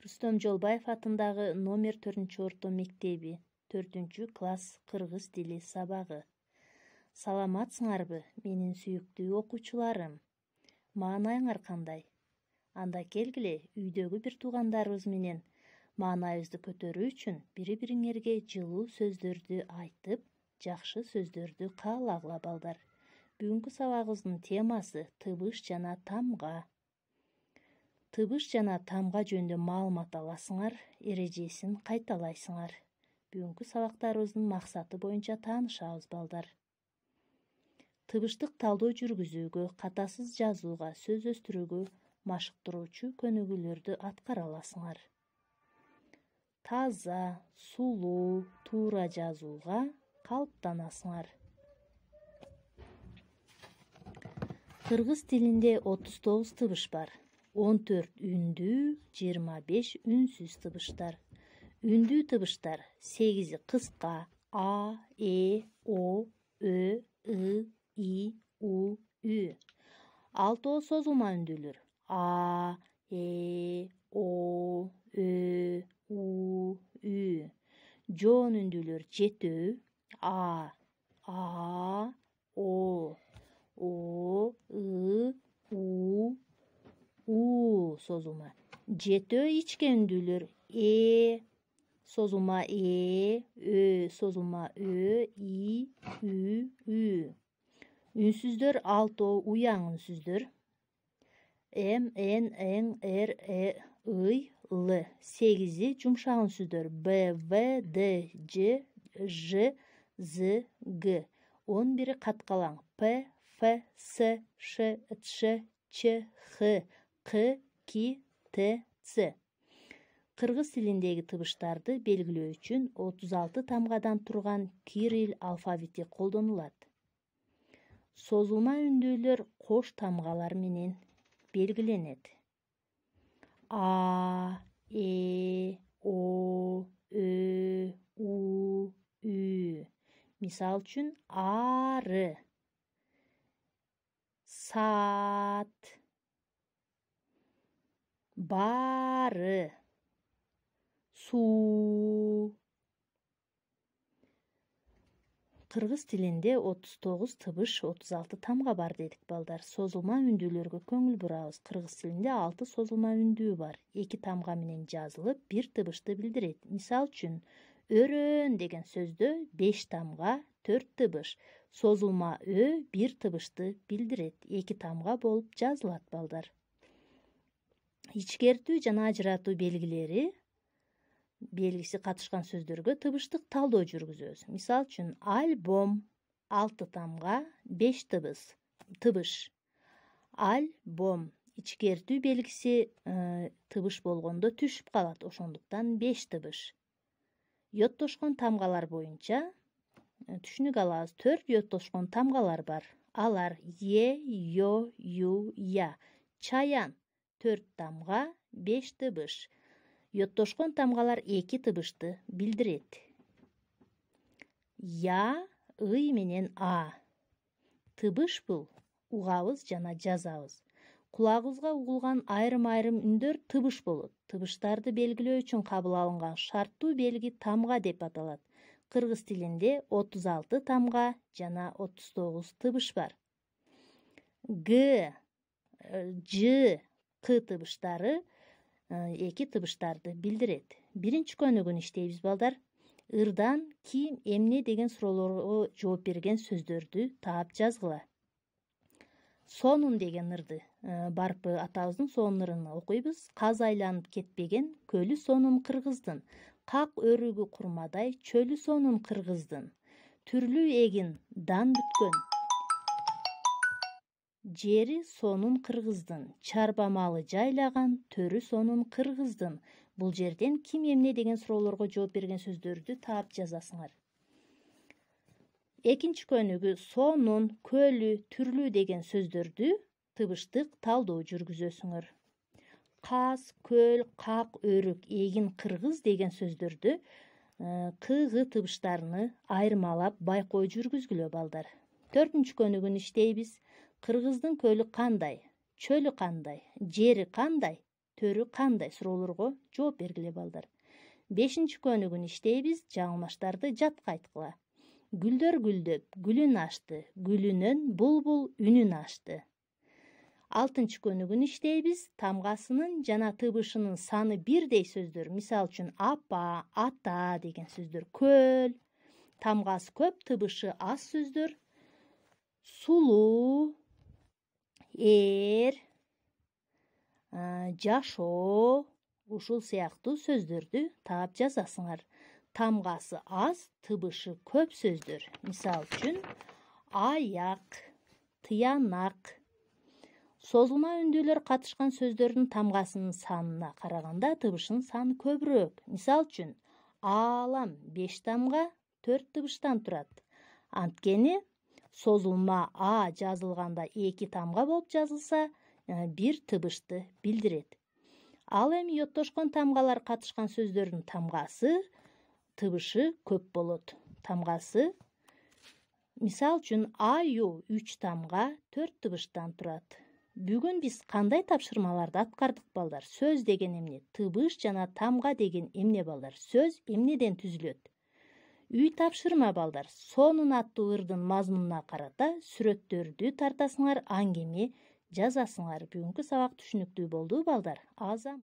Рустем Жолбаев атындагы номер 4-орто мектеби, 4-класс кыргыз тили сабагы. Саламатсыңарбы, менин сүйүктүү окуучуларым? Маанайыңар кандай? Анда келгиле үйдөгү бир туугандарыбыз менен маанайыбызды көтөрүү үчүн бири-бириңерге жылуу сөздөрдү айтып, жакшы сөздөрдү каалагыла балдар. Бүгүнкү сабагыбыздын темасы тыбыш жана тамга. Тыбыш жана тамга жөнүндө маалымат аласыңар, эрежесин кайталайсыңар. Бүгүнкү сабактарыбыздын максаты боюнча таанышабыз балдар. Тыбыштык талдоо жүргүзүүгө, катасыз жазууга, сөз өстүрүүгө машыктыруучу көнүгүүлөрдү аткара аласыңар. Таза, сулуу, туура жазууга калыптанасыңар. Кыргыз тилинде 39 тыбыш бар. 14 үндүү, 25 үнсүз тыбыштар. Үндүү тыбыштар 8 кыска: а, о, ö, и, у, ü. 6 созулма үндүүлөр: а, о, ö, у, ü. Жоон үндүүлөр 7: а, о, у созулма. 7 ичке үндүүлөр: созулма ö созулма ö, и, ü, ü. Үнсүздөр 6 уяң үнсүздөр: м, н, р, ый, л. 8 жумшак үнсүздөр: б, в, д, ж, з, г. 11 каткалаң: п, ф, с, ш, ч, х, к, к, т, ц. Кыргыз тилиндеги тыбыштарды белгилөө үчүн 36 тамгадан турган кирилл алфавити колдонулат. Созулма үндүүлөр кош тамгалар менен белгиленет. а, о, ö, у, ü. Мисал үчүн ары, саат, бары, суу. Кыргыз тилинде 39 тыбыш, 36 тамга бар дедик балдар. Созулма үндүүлөргө көңүл бурабыз. Кыргыз тилинде 6 созулма үндүү бар. 2 тамга менен жазылып, 1 тыбышты билдирет. Мисал үчүн, өрөөн деген сөздө 5 тамга, 4 тыбыш. Созулма ö 1 тыбышты билдирет. 2 тамга болуп жазылат балдар. Ичкертүү жана ажыратуу белгиси катышкан сөздөргө тыбыштык талдоо жүргүзөбүз. Мисал үчүн, альбом 6 тамга, 5 тыбыш. Альбом ичкертүү белгиси тыбыш болгондо түшүп калат, ошондуктан 5 тыбыш. Йоттошкон тамгалар боюнча түшүнүк алабыз. 4 йоттошкон тамгалар бар. Алар е, ё, ю, я. Чаян 4 тамга, 5 тыбыш. Йоттошкон тамгалар 2 тыбышты билдирет. Я, ый менен а. Тыбыш бул угабыз жана жазабыз. Кулагыбызга угулган айрым-айрым үндөр тыбыш болот. Тыбыштарды белгилөө үчүн кабыл алынган шарттуу белги тамга деп аталат. Кыргыз тилинде 36 тамга жана 39 тыбыш бар. Г, ж, к тыбыштары 2 тыбыштарды билдирет. Биринчи көнүгүн иштейбиз балдар. Ырдан ким, эмне деген суроолорго жооп берген сөздөрдү таап жазгыла. Сонун деген ырды Барпы атабыздын сонун ырын окуйбуз. Каз айланып кетпеген көлү сонун кыргыздын. Как өрүгү курмадай чөлү сонун кыргыздын. Түрлүү эгин дан бүткөн. Жери сонун кыргыздын. Чарба малы жайлаган төрү сонун кыргыздын. Бул жерден ким эмне деген суроолорго жооп берген сөздөрдү таап жазасыңар. Экинчи көнүгү сонун, көлү, түрлүү деген сөздөрдү тыбыштык талдоо жүргүзөсүңөр. Каз, көл, как, өрүк, эгин, кыргыз деген сөздөрдү кы тыбыштарыны айырмалап байкоо жүргүзгүлө балдар. 4-көнүгүн иштейбиз. Кыргыздын көлү кандай, чөлү кандай, жери кандай? төрү кандай суроолорго жооп бергиле балдар. 5 көнүгүн иштейбиз, жаңылмаштарды жатка айткыла. Гүлдөр гүлдөп, гүлүн ачты, гүлүнөн булбул үнүн ачты. 6 көнүгүн иштейбиз, тамгасынын жана тыбышынын саны бирдей сөздөр, мисалы үчүн апа, ата деген сөздөр. Көл, тамгасы көп, тыбышы аз сөздөр. Сулуу, жашоо, ушул сыяктуу сөздөрдү таап жазасыңар. Тамгасы аз, тыбышы көп сөздөр. Мисалы үчүн аяк, тыянак. Созулма үндүүлөр катышкан сөздөрдүн тамгасынын санына караганда тыбышынын саны көбүрөөк. Мисалы үчүн аалам 5 тамга 4 тыбыштан турат. Анткени созулма а жазылганда 2 тамга болуп жазылса, 1 тыбышты билдирет. Ал эми йоттошкон тамгалар катышкан сөздөрдүн тамгасы, тыбышы көп болот. Тамгасы, мисалы үчүн аю 3 тамга 4 тыбыштан турат. Бүгүн биз кандай тапшырмаларды аткардык балдар? Сөз деген эмне? Тыбыш жана тамга деген эмне балдар? Сөз эмнеден түзүлөт? Үй тапшырма балдар. Сонун аттуу ырдын мазмунуна карата сүрөттөрдү тартасыңар, аңгеме жазасыңар. Бүгүнкү сабак түшүнүктүү болду балдар. Азам.